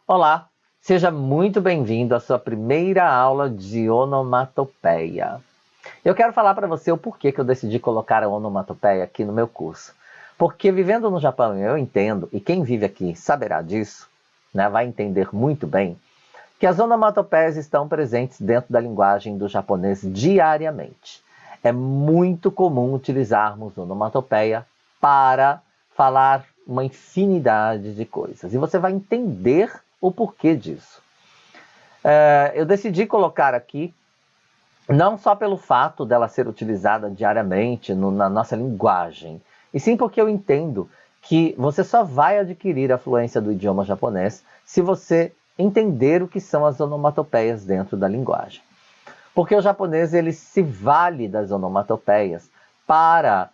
Olá, seja muito bem-vindo à sua primeira aula de onomatopeia. Eu quero falar para você o porquê que eu decidi colocar a onomatopeia aqui no meu curso. Porque vivendo no Japão eu entendo, e quem vive aqui saberá disso, né, vai entender muito bem, que as onomatopeias estão presentes dentro da linguagem do japonês diariamente. É muito comum utilizarmos onomatopeia para falar uma infinidade de coisas. E você vai entender o porquê disso. Eu decidi colocar aqui, não só pelo fato dela ser utilizada diariamente na nossa linguagem, e sim porque eu entendo que você só vai adquirir a fluência do idioma japonês se você entender o que são as onomatopeias dentro da linguagem. Porque o japonês ele se vale das onomatopeias para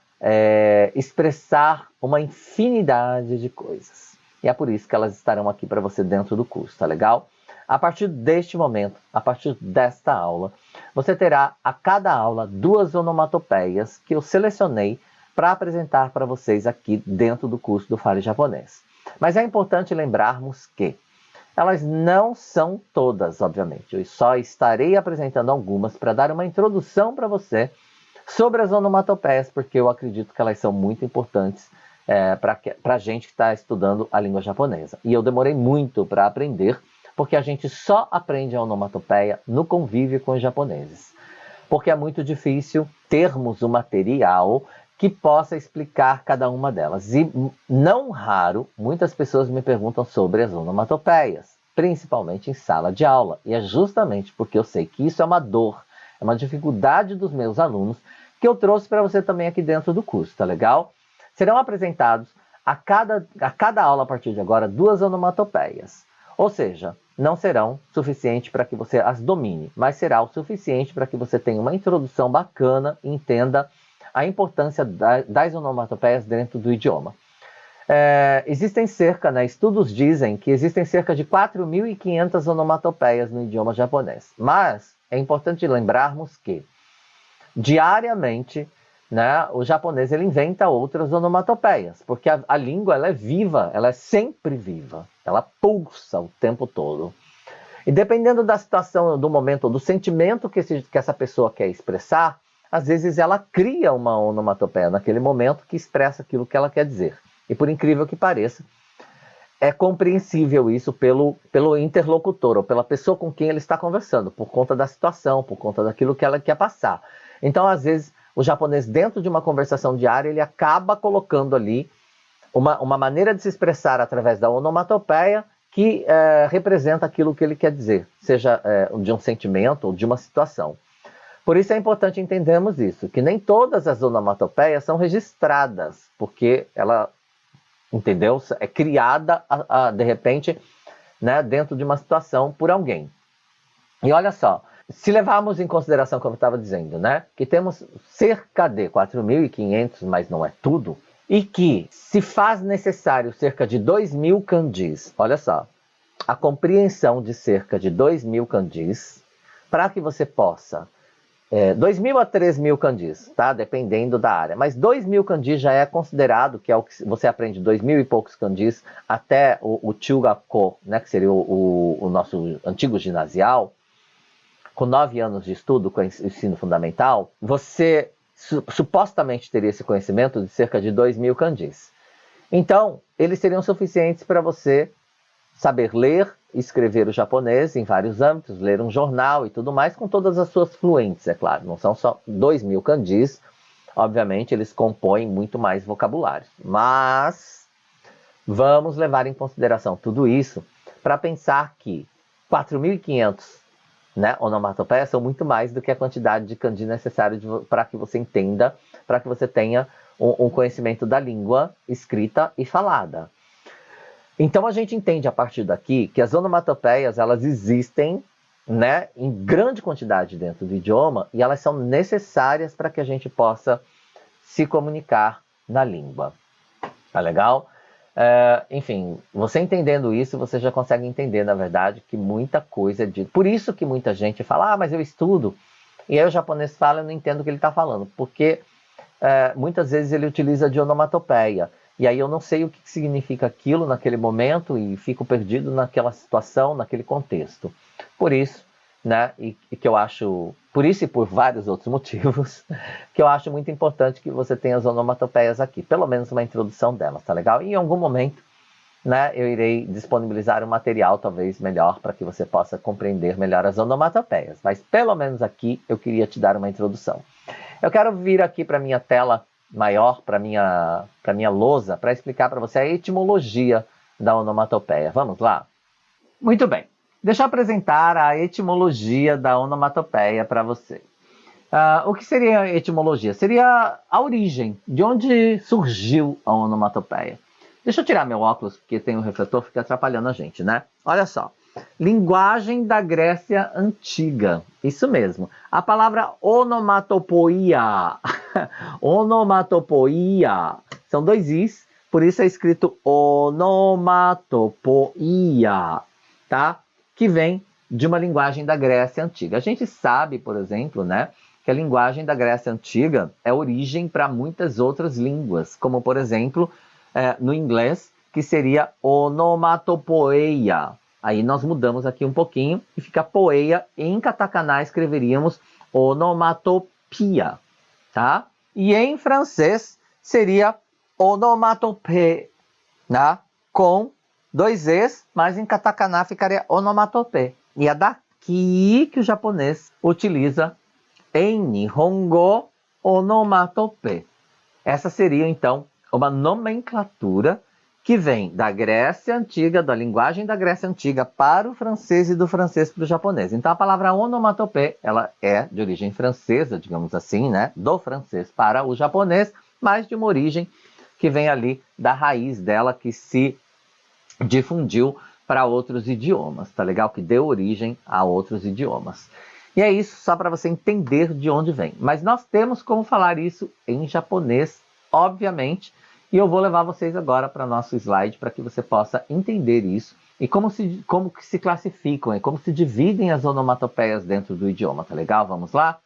expressar uma infinidade de coisas. E é por isso que elas estarão aqui para você dentro do curso, tá legal? A partir deste momento, a partir desta aula, você terá a cada aula 2 onomatopeias que eu selecionei para apresentar para vocês aqui dentro do curso do Fale Japonês. Mas é importante lembrarmos que elas não são todas, obviamente. Eu só estarei apresentando algumas para dar uma introdução para você sobre as onomatopeias, porque eu acredito que elas são muito importantes para a gente que está estudando a língua japonesa. E eu demorei muito para aprender, porque a gente só aprende a onomatopeia no convívio com os japoneses. Porque é muito difícil termos um material que possa explicar cada uma delas. E não raro, muitas pessoas me perguntam sobre as onomatopeias, principalmente em sala de aula. E é justamente porque eu sei que isso é uma dor, é uma dificuldade dos meus alunos, que eu trouxe para você também aqui dentro do curso, tá legal? Serão apresentados a cada aula a partir de agora 2 onomatopeias. Ou seja, não serão suficientes para que você as domine, mas será o suficiente para que você tenha uma introdução bacana e entenda a importância das onomatopeias dentro do idioma. Estudos dizem que existem cerca de 4.500 onomatopeias no idioma japonês. Mas é importante lembrarmos que, diariamente, né, o japonês ele inventa outras onomatopeias, porque a língua ela é viva, ela é sempre viva, ela pulsa o tempo todo. E dependendo da situação, do momento, do sentimento que essa pessoa quer expressar, às vezes ela cria uma onomatopeia naquele momento que expressa aquilo que ela quer dizer. E por incrível que pareça, é compreensível isso pelo interlocutor, ou pela pessoa com quem ele está conversando, por conta da situação, por conta daquilo que ela quer passar. Então, às vezes, o japonês, dentro de uma conversação diária, ele acaba colocando ali uma maneira de se expressar através da onomatopeia que representa aquilo que ele quer dizer, seja de um sentimento ou de uma situação. Por isso é importante entendermos isso, que nem todas as onomatopeias são registradas, porque ela, entendeu? É criada, de repente, né, dentro de uma situação por alguém. E olha só, se levarmos em consideração, como eu estava dizendo, né, que temos cerca de 4.500, mas não é tudo, e que se faz necessário cerca de 2.000 kanjis, olha só, a compreensão de cerca de 2.000 kanjis, para que você possa 2.000 a 3.000 kanjis, tá? Dependendo da área. Mas 2.000 kanjis já é considerado, que é o que você aprende 2.000 e poucos kanjis até o Chugako, né? Que seria o nosso antigo ginasial, com 9 anos de estudo com ensino fundamental, você supostamente teria esse conhecimento de cerca de 2.000 kanjis. Então, eles seriam suficientes para você saber ler e escrever o japonês em vários âmbitos, ler um jornal e tudo mais, com todas as suas fluentes, é claro. Não são só 2.000 kanjis, obviamente eles compõem muito mais vocabulário. Mas vamos levar em consideração tudo isso para pensar que 4.500, né, onomatopeias são muito mais do que a quantidade de kanji necessário para que você entenda, para que você tenha um conhecimento da língua escrita e falada. Então a gente entende a partir daqui que as onomatopeias elas existem, né, em grande quantidade dentro do idioma e elas são necessárias para que a gente possa se comunicar na língua. Tá legal? Enfim, você entendendo isso, você já consegue entender, na verdade, que muita coisa é dita. Por isso que muita gente fala, mas eu estudo, e aí o japonês fala, eu não entendo o que ele está falando, porque muitas vezes ele utiliza de onomatopeia. e aí eu não sei o que significa aquilo naquele momento e fico perdido naquela situação, naquele contexto. Por isso, né, e que eu acho, por isso e por vários outros motivos, que eu acho muito importante que você tenha as onomatopeias aqui, pelo menos uma introdução delas, tá legal? E em algum momento, né, eu irei disponibilizar um material talvez melhor para que você possa compreender melhor as onomatopeias, mas pelo menos aqui eu queria te dar uma introdução. Eu quero vir aqui para minha tela maior, para minha lousa, para explicar para você a etimologia da onomatopeia. Vamos lá? Muito bem. Deixa eu apresentar a etimologia da onomatopeia para você. O que seria a etimologia? Seria a origem, de onde surgiu a onomatopeia. Deixa eu tirar meu óculos, porque tem um refletor, fica atrapalhando a gente, né? Olha só. Linguagem da Grécia Antiga. Isso mesmo. A palavra onomatopoia. Onomatopoia. São dois is, por isso é escrito onomatopoia, tá? Que vem de uma linguagem da Grécia Antiga. A gente sabe, por exemplo, né, que a linguagem da Grécia Antiga é origem para muitas outras línguas, como, por exemplo, no inglês, que seria onomatopoeia. Aí nós mudamos aqui um pouquinho e fica poeia. Em katakana escreveríamos onomatopia, tá? E em francês seria onomatopée, né? Com dois es, mas em katakana ficaria onomatopée. E é daqui que o japonês utiliza em Nihongo onomatopée. Essa seria então uma nomenclatura que vem da Grécia Antiga, da linguagem da Grécia Antiga para o francês e do francês para o japonês. Então a palavra onomatopée, ela é de origem francesa, digamos assim, né? Do francês para o japonês, mas de uma origem que vem ali da raiz dela, que se difundiu para outros idiomas, tá legal? Que deu origem a outros idiomas. E é isso, só para você entender de onde vem. Mas nós temos como falar isso em japonês, obviamente, e eu vou levar vocês agora para nosso slide para que você possa entender isso e como que se classificam e como se dividem as onomatopeias dentro do idioma, tá legal? Vamos lá?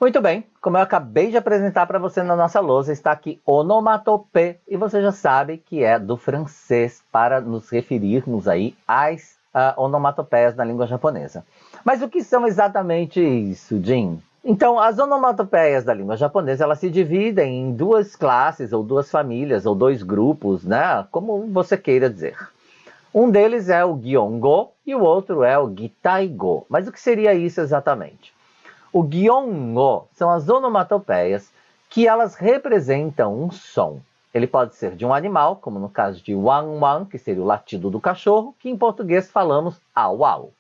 Muito bem, como eu acabei de apresentar para você na nossa lousa, está aqui onomatopée e você já sabe que é do francês para nos referirmos aí às onomatopeias na língua japonesa. Mas o que são exatamente isso, Jin? Então, as onomatopeias da língua japonesa, elas se dividem em duas classes, ou duas famílias, ou dois grupos, né? Como você queira dizer. Um deles é o Gyongo e o outro é o Gitaigo. Mas o que seria isso exatamente? O Gyongo são as onomatopeias que elas representam um som. Ele pode ser de um animal, como no caso de wan wan, que seria o latido do cachorro, que em português falamos au au,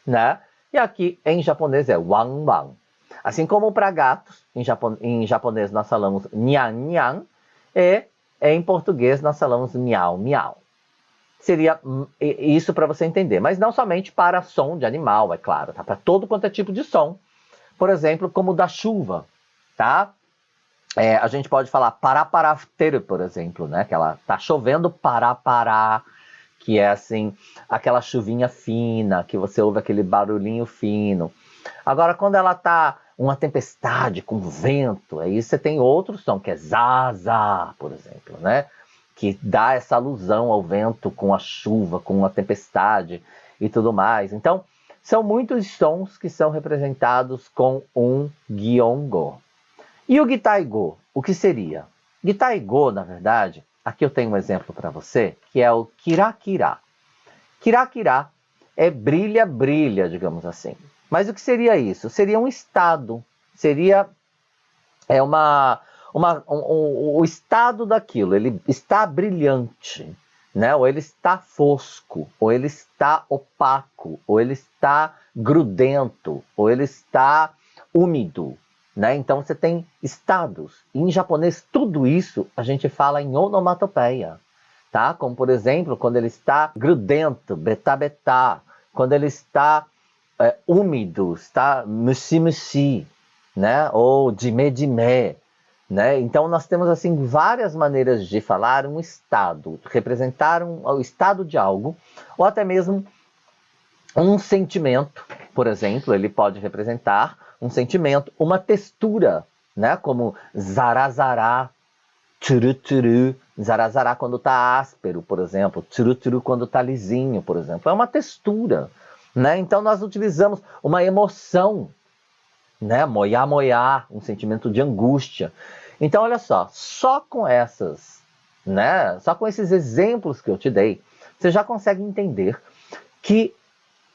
né? E aqui em japonês é wan wan. Assim como para gatos, em japonês nós falamos nyan nyan, e em português nós falamos miau miau. Seria isso para você entender, mas não somente para som de animal, é claro, tá? Para todo quanto é tipo de som. Por exemplo, como o da chuva, tá? A gente pode falar paraparafter, por exemplo, né? Que ela tá chovendo parapará, que é assim, aquela chuvinha fina, que você ouve aquele barulhinho fino. Agora, quando ela tá uma tempestade com vento, aí você tem outro som, que é zaza, por exemplo, né? Que dá essa alusão ao vento com a chuva, com a tempestade e tudo mais. Então, são muitos sons que são representados com um Gyongo. E o Gitaigo, o que seria? Gitaigo, na verdade, aqui eu tenho um exemplo para você, que é o kirakira. Kirakira é brilha, brilha, digamos assim. Mas o que seria isso? Seria um estado, seria o estado daquilo, ele está brilhante, né? Ou ele está fosco, ou ele está opaco, ou ele está grudento, ou ele está úmido, né? Então você tem estados. E em japonês, tudo isso a gente fala em onomatopeia, tá? Como, por exemplo, quando ele está grudento, betá-betá, quando ele está úmido, está mushi-mushi, né? Ou jime-jime, né? Então nós temos assim várias maneiras de falar um estado, representar o estado de algo, ou até mesmo um sentimento, por exemplo, ele pode representar um sentimento, uma textura, né? Como zarazará, turu-turu, Zarazará quando está áspero, por exemplo. Tchuru-tchuru quando está lisinho, por exemplo. É uma textura, né? Então nós utilizamos uma emoção, né? Moiá, moiá, um sentimento de angústia. Então olha só com essas, né? Só com esses exemplos que eu te dei, você já consegue entender que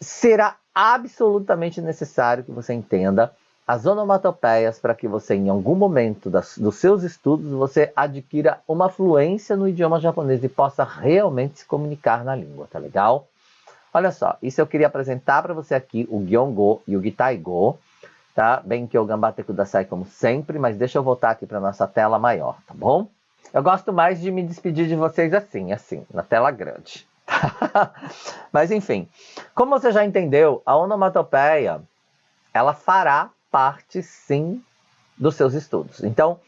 será absolutamente necessário que você entenda as onomatopeias para que você, em algum momento dos seus estudos, você adquira uma fluência no idioma japonês e possa realmente se comunicar na língua, tá legal? Olha só, isso eu queria apresentar para você aqui, o Gyongo e o Gitaigo, tá? Bem que eu gambate kudasai como sempre, mas deixa eu voltar aqui para nossa tela maior, tá bom? Eu gosto mais de me despedir de vocês assim, na tela grande. Mas enfim, como você já entendeu, a onomatopeia, ela fará parte sim dos seus estudos. Então,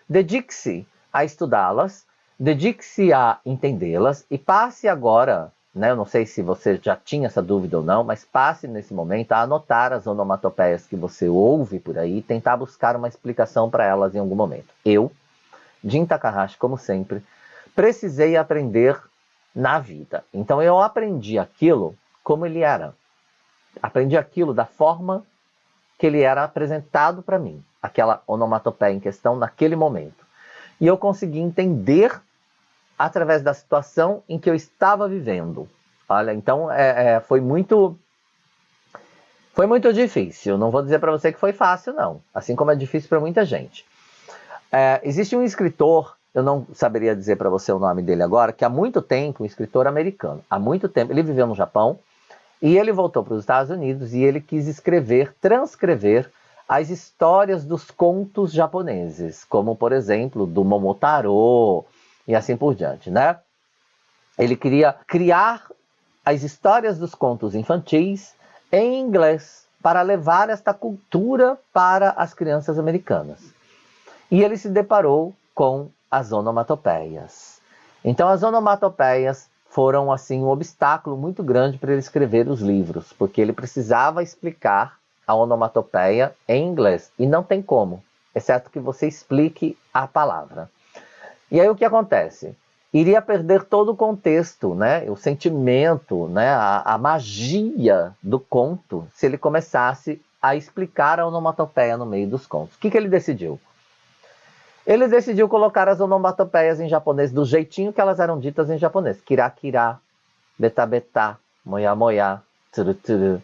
dedique-se a estudá-las, dedique-se a entendê-las e passe agora, né, eu não sei se você já tinha essa dúvida ou não, mas passe nesse momento a anotar as onomatopeias que você ouve por aí e tentar buscar uma explicação para elas em algum momento. Eu, Jin Takahashi, como sempre, precisei aprender na vida. Então eu aprendi aquilo como ele era. Aprendi aquilo da forma que ele era apresentado para mim. Aquela onomatopeia em questão naquele momento. E eu consegui entender através da situação em que eu estava vivendo. Olha, então foi muito difícil. Não vou dizer para você que foi fácil, não. Assim como é difícil para muita gente. Existe um escritor, eu não saberia dizer para você o nome dele agora, que há muito tempo, um escritor americano, há muito tempo, ele viveu no Japão, e ele voltou para os Estados Unidos e ele quis transcrever as histórias dos contos japoneses, como, por exemplo, do Momotaro e assim por diante, né? Ele queria criar as histórias dos contos infantis em inglês para levar esta cultura para as crianças americanas. E ele se deparou com as onomatopeias. Então as onomatopeias foram assim um obstáculo muito grande para ele escrever os livros, porque ele precisava explicar a onomatopeia em inglês. E não tem como, exceto que você explique a palavra. E aí o que acontece? Iria perder todo o contexto, né? O sentimento, né? A magia do conto, se ele começasse a explicar a onomatopeia no meio dos contos. O que ele decidiu? Ele decidiu colocar as onomatopeias em japonês do jeitinho que elas eram ditas em japonês. Kira, kira, beta, beta, moya, moya, tsuru, tsuru,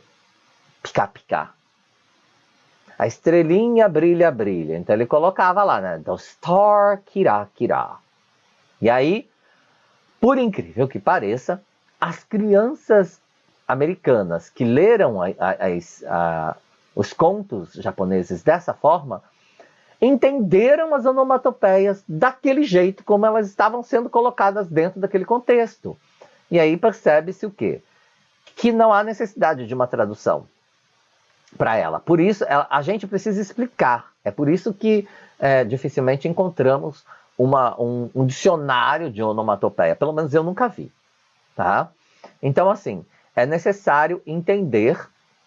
pica, pica. A estrelinha brilha, brilha. Então ele colocava lá, né? The star, kira, kira. E aí, por incrível que pareça, as crianças americanas que leram os contos japoneses dessa forma, entenderam as onomatopeias daquele jeito como elas estavam sendo colocadas dentro daquele contexto. E aí percebe-se o quê? Que não há necessidade de uma tradução para ela. Por isso, a gente precisa explicar. É por isso que dificilmente encontramos um dicionário de onomatopeia. Pelo menos eu nunca vi. Tá? Então, assim, é necessário entender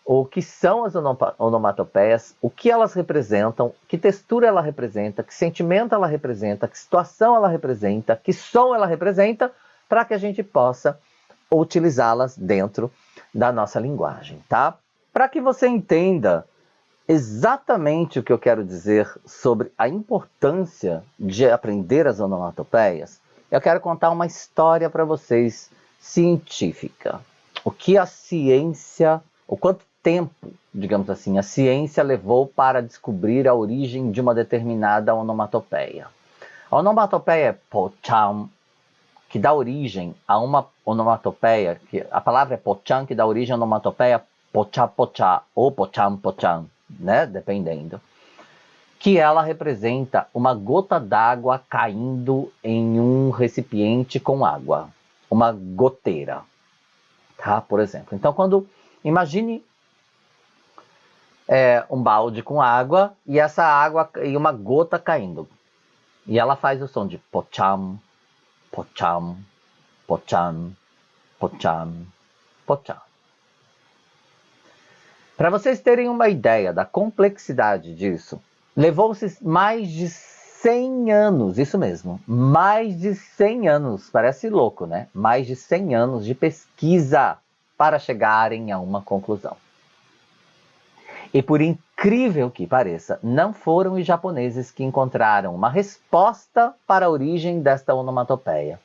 o que são as onomatopeias, o que elas representam, que textura ela representa, que sentimento ela representa, que situação ela representa, que som ela representa, para que a gente possa utilizá-las dentro da nossa linguagem, tá? Para que você entenda exatamente o que eu quero dizer sobre a importância de aprender as onomatopeias, eu quero contar uma história para vocês científica. O que a ciência, o quanto tempo, digamos assim, a ciência levou para descobrir a origem de uma determinada onomatopeia. A onomatopeia é pochan, que dá origem a uma onomatopeia, a palavra é pochan, que dá origem à onomatopeia pochá pochá ou pochan pochan, né? Dependendo. Que ela representa uma gota d'água caindo em um recipiente com água. Uma goteira. Tá? Por exemplo. Então, imagine um balde com água e essa água e uma gota caindo. E ela faz o som de pocham, pocham, pocham, pocham, pocham. Para vocês terem uma ideia da complexidade disso, levou-se mais de 100 anos, isso mesmo, mais de 100 anos, parece louco, né? Mais de 100 anos de pesquisa para chegarem a uma conclusão. E por incrível que pareça, não foram os japoneses que encontraram uma resposta para a origem desta onomatopeia.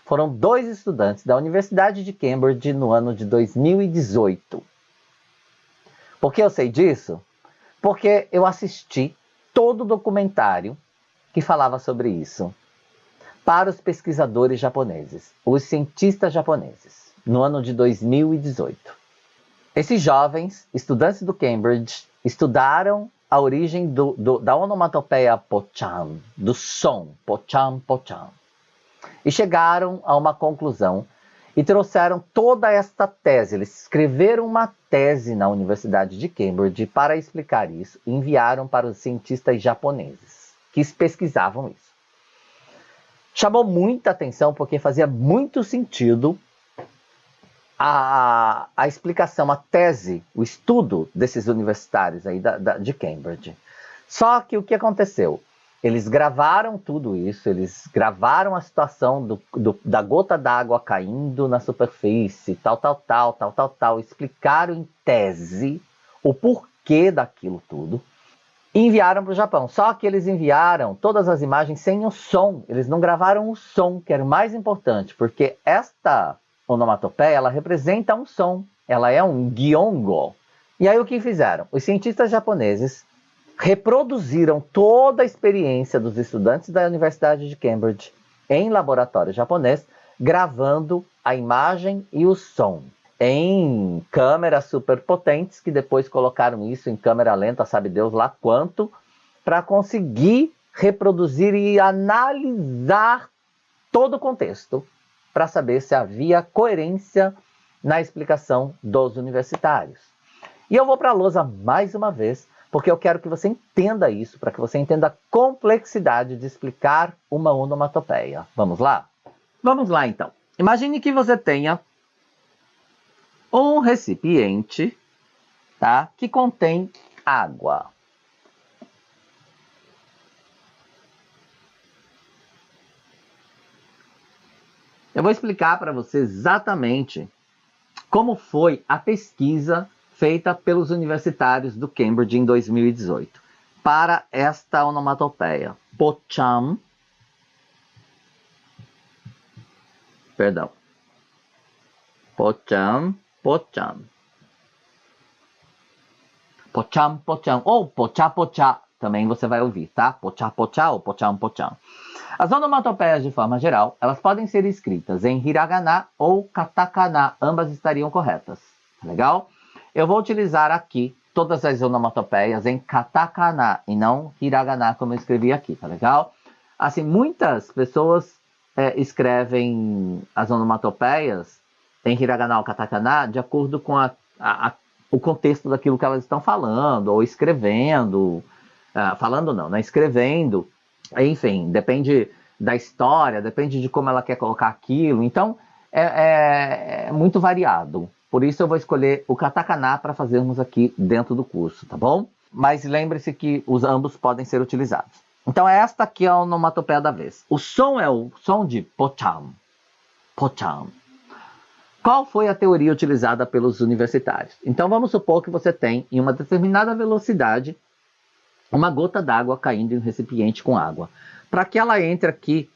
Foram 2 estudantes da Universidade de Cambridge no ano de 2018. Por que eu sei disso? Porque eu assisti todo o documentário que falava sobre isso para os pesquisadores japoneses, os cientistas japoneses, no ano de 2018. Esses jovens, estudantes do Cambridge, estudaram a origem da onomatopeia pochan, do som, pochan, pochan. E chegaram a uma conclusão e trouxeram toda esta tese. Eles escreveram uma tese na Universidade de Cambridge para explicar isso e enviaram para os cientistas japoneses que pesquisavam isso. Chamou muita atenção porque fazia muito sentido a explicação, a tese, o estudo desses universitários aí de Cambridge. Só que o que aconteceu? Eles gravaram tudo isso, eles gravaram a situação da gota d'água caindo na superfície, tal, explicaram em tese o porquê daquilo tudo e enviaram para o Japão. Só que eles enviaram todas as imagens sem o som, eles não gravaram o som, que era o mais importante, porque esta onomatopeia, ela representa um som, ela é um gyongo. E aí o que fizeram? Os cientistas japoneses reproduziram toda a experiência dos estudantes da Universidade de Cambridge em laboratório japonês, gravando a imagem e o som em câmeras superpotentes, que depois colocaram isso em câmera lenta, sabe Deus lá quanto, para conseguir reproduzir e analisar todo o contexto, para saber se havia coerência na explicação dos universitários. E eu vou para a lousa mais uma vez, porque eu quero que você entenda isso, para que você entenda a complexidade de explicar uma onomatopeia. Vamos lá? Vamos lá, então. Imagine que você tenha um recipiente, tá, que contém água. Eu vou explicar para você exatamente como foi a pesquisa feita pelos universitários do Cambridge em 2018 para esta onomatopeia. Pochan. Perdão. Pochan, pochan. Pochan, pochan. Ou pochá, pochá. Também você vai ouvir, tá? Pochá, pochá ou pochan, pochan. As onomatopeias, de forma geral, elas podem ser escritas em hiragana ou katakana. Ambas estariam corretas. Legal? Eu vou utilizar aqui todas as onomatopeias em katakana e não hiragana, como eu escrevi aqui, tá legal? Assim, muitas pessoas escrevem as onomatopeias em hiragana ou katakana de acordo com o contexto daquilo que elas estão falando, ou escrevendo. Falando não, né? Escrevendo. Enfim, depende da história, depende de como ela quer colocar aquilo. Então, é muito variado. Por isso eu vou escolher o katakana para fazermos aqui dentro do curso, tá bom? Mas lembre-se que os ambos podem ser utilizados. Então, esta aqui é a onomatopeia da vez. O som é o som de pochan. Pochan. Qual foi a teoria utilizada pelos universitários? Então, vamos supor que você tem, em uma determinada velocidade, uma gota d'água caindo em um recipiente com água. Para que ela entre aqui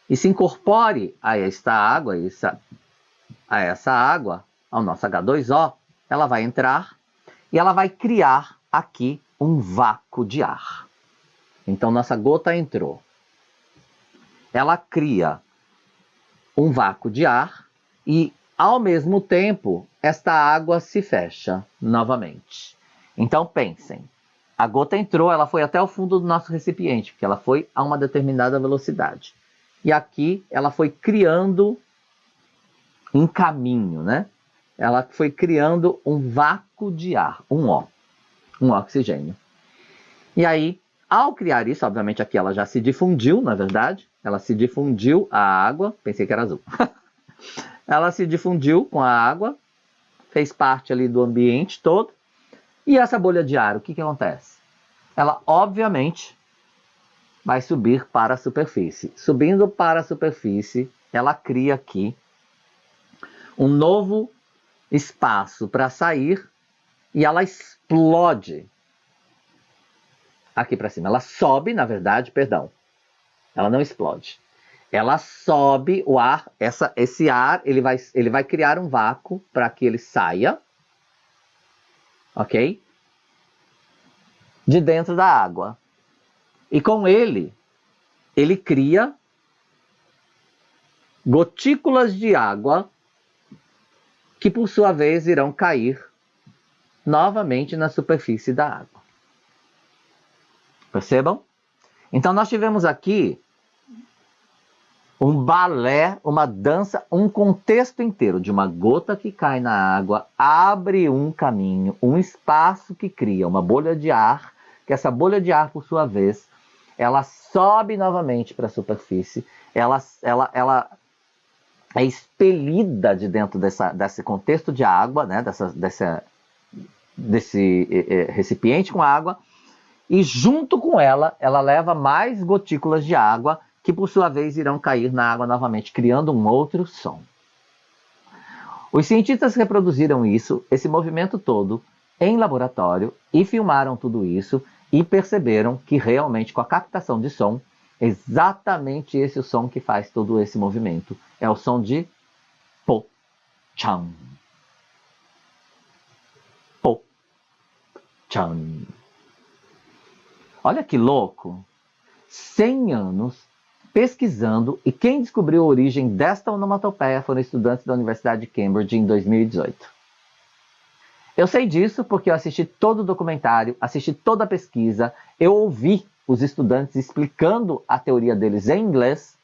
e se incorpore a esta água, a essa água, ao nosso H2O, ela vai entrar e ela vai criar aqui um vácuo de ar. Então, nossa gota entrou. Ela cria um vácuo de ar e, ao mesmo tempo, esta água se fecha novamente. Então, pensem. A gota entrou, ela foi até o fundo do nosso recipiente, porque ela foi a uma determinada velocidade. E aqui ela foi criando um caminho, né? Ela foi criando um vácuo de ar, um oxigênio. E aí, ao criar isso, obviamente aqui ela já se difundiu, na verdade. Ela se difundiu a água, pensei que era azul. Ela se difundiu com a água, fez parte ali do ambiente todo. E essa bolha de ar, o que acontece? Ela, obviamente, vai subir para a superfície. Subindo para a superfície, ela cria aqui um novo espaço para sair e ela explode aqui para cima. Ela sobe, na verdade, perdão. Ela não explode. Ela sobe o ar, esse ar ele vai criar um vácuo para que ele saia, ok? De dentro da água. E com ele cria gotículas de água que, por sua vez, irão cair novamente na superfície da água. Percebam? Então, nós tivemos aqui um balé, uma dança, um contexto inteiro de uma gota que cai na água, abre um caminho, um espaço que cria uma bolha de ar, que essa bolha de ar, por sua vez, ela sobe novamente para a superfície, ela é expelida de dentro desse contexto de água, né, desse recipiente com água, e junto com ela leva mais gotículas de água, que por sua vez irão cair na água novamente, criando um outro som. Os cientistas reproduziram esse movimento todo, em laboratório, e filmaram tudo isso, e perceberam que realmente com a captação de som, exatamente esse é o som que faz todo esse movimento. É o som de Po-chan. Po-chan. Olha que louco! 100 anos pesquisando, e quem descobriu a origem desta onomatopeia foram estudantes da Universidade de Cambridge em 2018. Eu sei disso porque eu assisti todo o documentário, assisti toda a pesquisa, eu ouvi os estudantes explicando a teoria deles em inglês,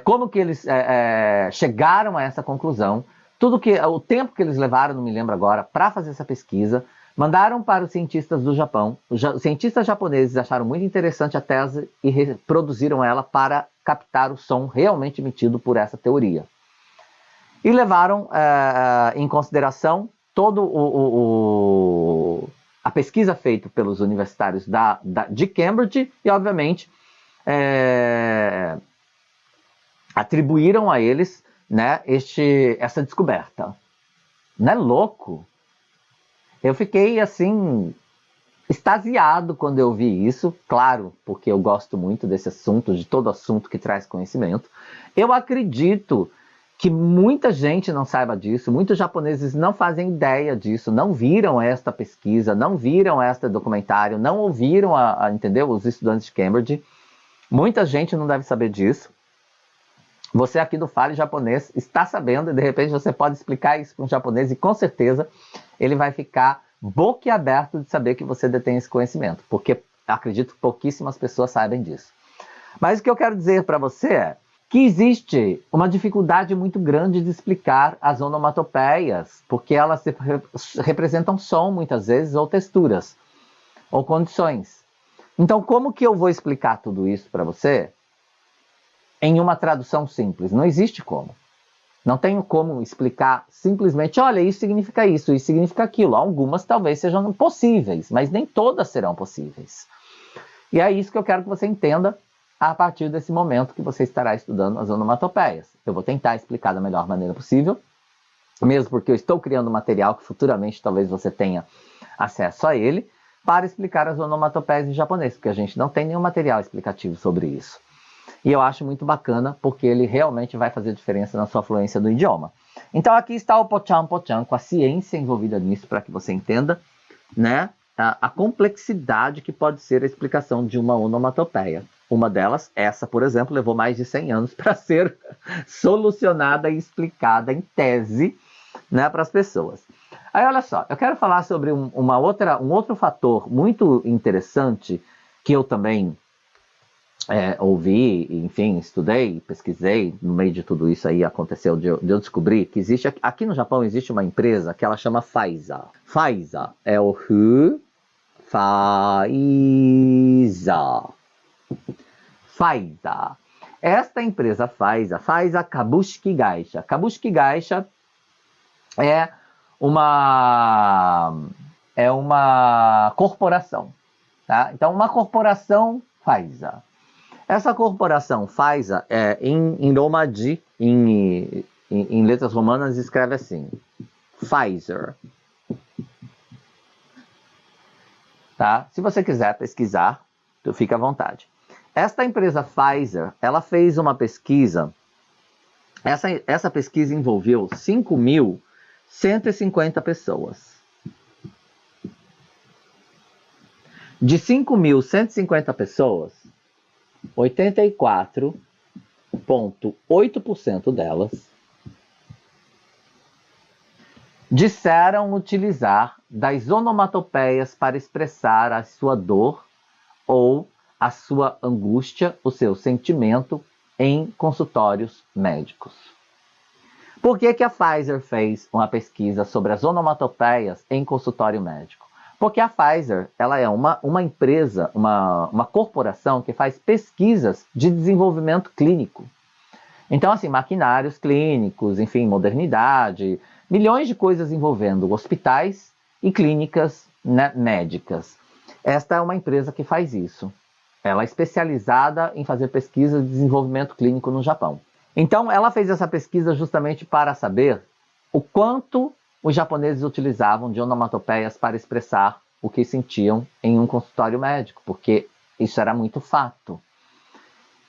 como que eles chegaram a essa conclusão, o tempo que eles levaram, não me lembro agora, para fazer essa pesquisa. Mandaram para os cientistas do Japão. Os cientistas japoneses acharam muito interessante a tese e reproduziram ela para captar o som realmente emitido por essa teoria. E levaram em consideração toda a pesquisa feita pelos universitários de Cambridge e, obviamente, atribuíram a eles, né, essa descoberta. Não é louco? Eu fiquei, assim, extasiado quando eu vi isso, claro, porque eu gosto muito desse assunto, de todo assunto que traz conhecimento. Eu acredito que muita gente não saiba disso, muitos japoneses não fazem ideia disso, não viram esta pesquisa, não viram este documentário, não ouviram, entendeu? Os estudantes de Cambridge. Muita gente não deve saber disso. Você aqui do Fale Japonês está sabendo e de repente você pode explicar isso para um japonês e com certeza ele vai ficar boquiaberto de saber que você detém esse conhecimento, porque acredito que pouquíssimas pessoas sabem disso. Mas o que eu quero dizer para você é que existe uma dificuldade muito grande de explicar as onomatopeias, porque elas representam som muitas vezes, ou texturas, ou condições. Então, como que eu vou explicar tudo isso para você em uma tradução simples? Não existe como. Não tenho como explicar simplesmente, olha, isso significa aquilo. Algumas talvez sejam possíveis, mas nem todas serão possíveis. E é isso que eu quero que você entenda a partir desse momento que você estará estudando as onomatopeias. Eu vou tentar explicar da melhor maneira possível, mesmo porque eu estou criando material que futuramente talvez você tenha acesso a ele, para explicar as onomatopeias em japonês, porque a gente não tem nenhum material explicativo sobre isso. E eu acho muito bacana, porque ele realmente vai fazer diferença na sua fluência do idioma. Então aqui está o Po-chan, com a ciência envolvida nisso, para que você entenda, né, a complexidade que pode ser a explicação de uma onomatopeia. Uma delas, essa, por exemplo, levou mais de 100 anos para ser solucionada e explicada em tese, né, para as pessoas. Aí, olha só, eu quero falar sobre um outro fator muito interessante que eu também ouvi, enfim, estudei, pesquisei, no meio de tudo isso aí aconteceu de eu descobrir que existe, aqui no Japão existe uma empresa que ela chama Faiza. Faiza é o Faiza. Faiza. Esta empresa Faiza Kabushiki Gaisha. Kabushiki Gaisha é uma corporação. Tá? Então, uma corporação Pfizer. Essa corporação Pfizer, em Romaji, em letras romanas, escreve assim, Pfizer. Tá? Se você quiser pesquisar, fica à vontade. Esta empresa Pfizer, ela fez uma pesquisa, essa pesquisa envolveu 5.150 pessoas. De 5.150 pessoas, 84,8% delas disseram utilizar das onomatopeias para expressar a sua dor ou a sua angústia, o seu sentimento em consultórios médicos. Por que a Pfizer fez uma pesquisa sobre as onomatopeias em consultório médico? Porque a Pfizer, ela é uma empresa, uma corporação que faz pesquisas de desenvolvimento clínico. Então, assim, maquinários clínicos, enfim, modernidade, milhões de coisas envolvendo hospitais e clínicas, né, médicas. Esta é uma empresa que faz isso. Ela é especializada em fazer pesquisa de desenvolvimento clínico no Japão. Então, ela fez essa pesquisa justamente para saber o quanto os japoneses utilizavam de onomatopeias para expressar o que sentiam em um consultório médico, porque isso era muito fato.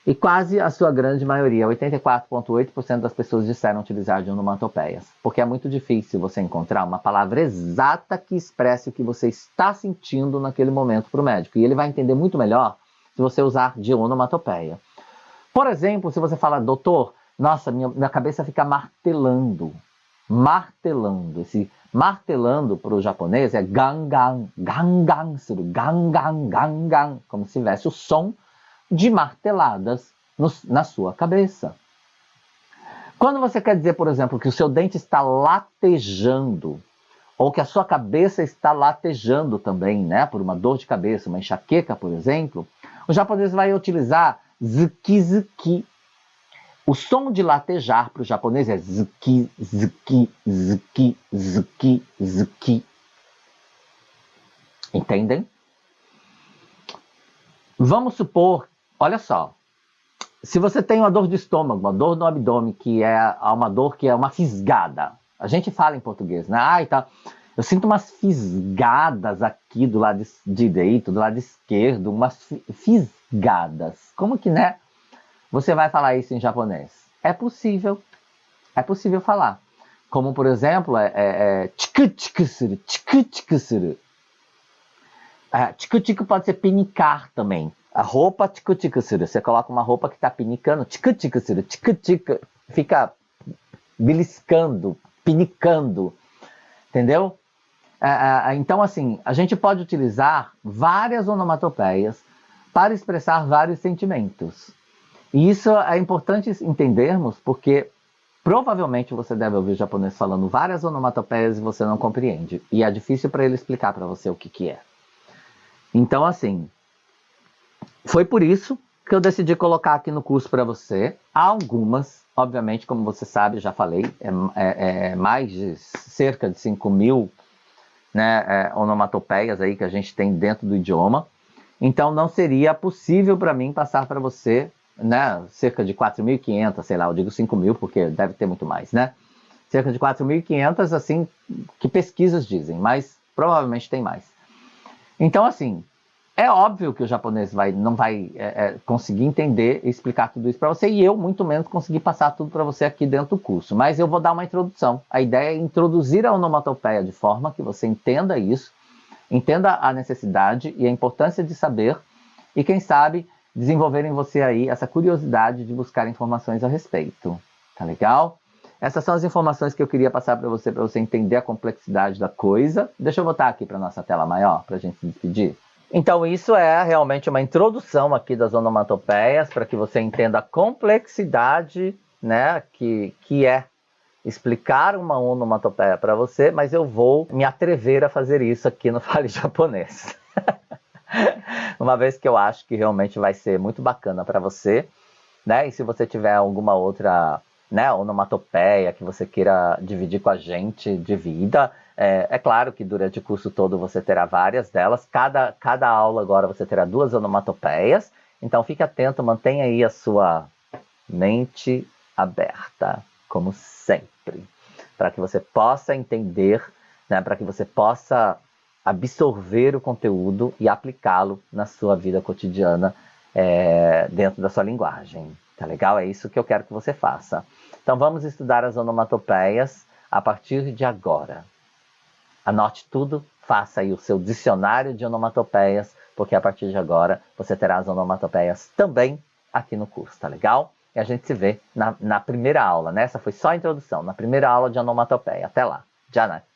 E quase a sua grande maioria, 84,8% das pessoas disseram utilizar de onomatopeias, porque é muito difícil você encontrar uma palavra exata que expresse o que você está sentindo naquele momento para o médico. E ele vai entender muito melhor se você usar de onomatopeia. Por exemplo, se você fala, doutor, nossa, minha cabeça fica martelando. Martelando. Esse martelando para o japonês é gangan, gangan, gangan, gangan, como se tivesse o som de marteladas na sua cabeça. Quando você quer dizer, por exemplo, que o seu dente está latejando, ou que a sua cabeça está latejando também, né, por uma dor de cabeça, uma enxaqueca, por exemplo, o japonês vai utilizar zuki, zuki. O som de latejar para o japonês é zuki, zuki, zuki, zuki, zuki. Entendem? Vamos supor, olha só, se você tem uma dor de estômago, uma dor no abdômen, que é uma dor que é uma fisgada, a gente fala em português, né? Eu sinto umas fisgadas aqui do lado direito, do lado esquerdo, umas fisgadas. Como que, né? Você vai falar isso em japonês? É possível falar. Como, por exemplo, tiku-tiku suru, tiku-tiku suru. Tico-tico pode ser pinicar também. A roupa tico-tico suru. Você coloca uma roupa que está pinicando, tico-tico suru, tico-tico, fica beliscando, pinicando. Entendeu? Então, assim, a gente pode utilizar várias onomatopeias para expressar vários sentimentos. E isso é importante entendermos, porque provavelmente você deve ouvir o japonês falando várias onomatopeias e você não compreende. E é difícil para ele explicar para você o que é. Então, assim, foi por isso que eu decidi colocar aqui no curso para você. Há algumas, obviamente, como você sabe, já falei, mais de cerca de 5.000, né, onomatopeias aí que a gente tem dentro do idioma. Então, não seria possível para mim passar para você, né, cerca de 4.500, sei lá, eu digo 5.000 porque deve ter muito mais, né? Cerca de 4.500, assim, que pesquisas dizem, mas provavelmente tem mais. Então, assim, é óbvio que o japonês não vai conseguir entender e explicar tudo isso para você, e eu, muito menos, consegui passar tudo para você aqui dentro do curso. Mas eu vou dar uma introdução. A ideia é introduzir a onomatopeia de forma que você entenda isso, entenda a necessidade e a importância de saber, e quem sabe desenvolver em você aí essa curiosidade de buscar informações a respeito. Tá legal? Essas são as informações que eu queria passar para você entender a complexidade da coisa. Deixa eu botar aqui para nossa tela maior, para a gente se despedir. Então, isso é realmente uma introdução aqui das onomatopeias, para que você entenda a complexidade, né, que é explicar uma onomatopeia para você, mas eu vou me atrever a fazer isso aqui no Fale Japonês. Uma vez que eu acho que realmente vai ser muito bacana para você, né? E se você tiver alguma outra, né, onomatopeia que você queira dividir com a gente, divida. É claro que durante o curso todo você terá várias delas. Cada aula agora você terá 2 onomatopeias. Então fique atento, mantenha aí a sua mente aberta, como sempre, para que você possa entender, né, para que você possa absorver o conteúdo e aplicá-lo na sua vida cotidiana, dentro da sua linguagem. Tá legal? É isso que eu quero que você faça. Então vamos estudar as onomatopeias a partir de agora. Anote tudo, faça aí o seu dicionário de onomatopeias, porque a partir de agora você terá as onomatopeias também aqui no curso, tá legal? E a gente se vê na primeira aula, né? Essa foi só a introdução, na primeira aula de onomatopeia. Até lá. Janak.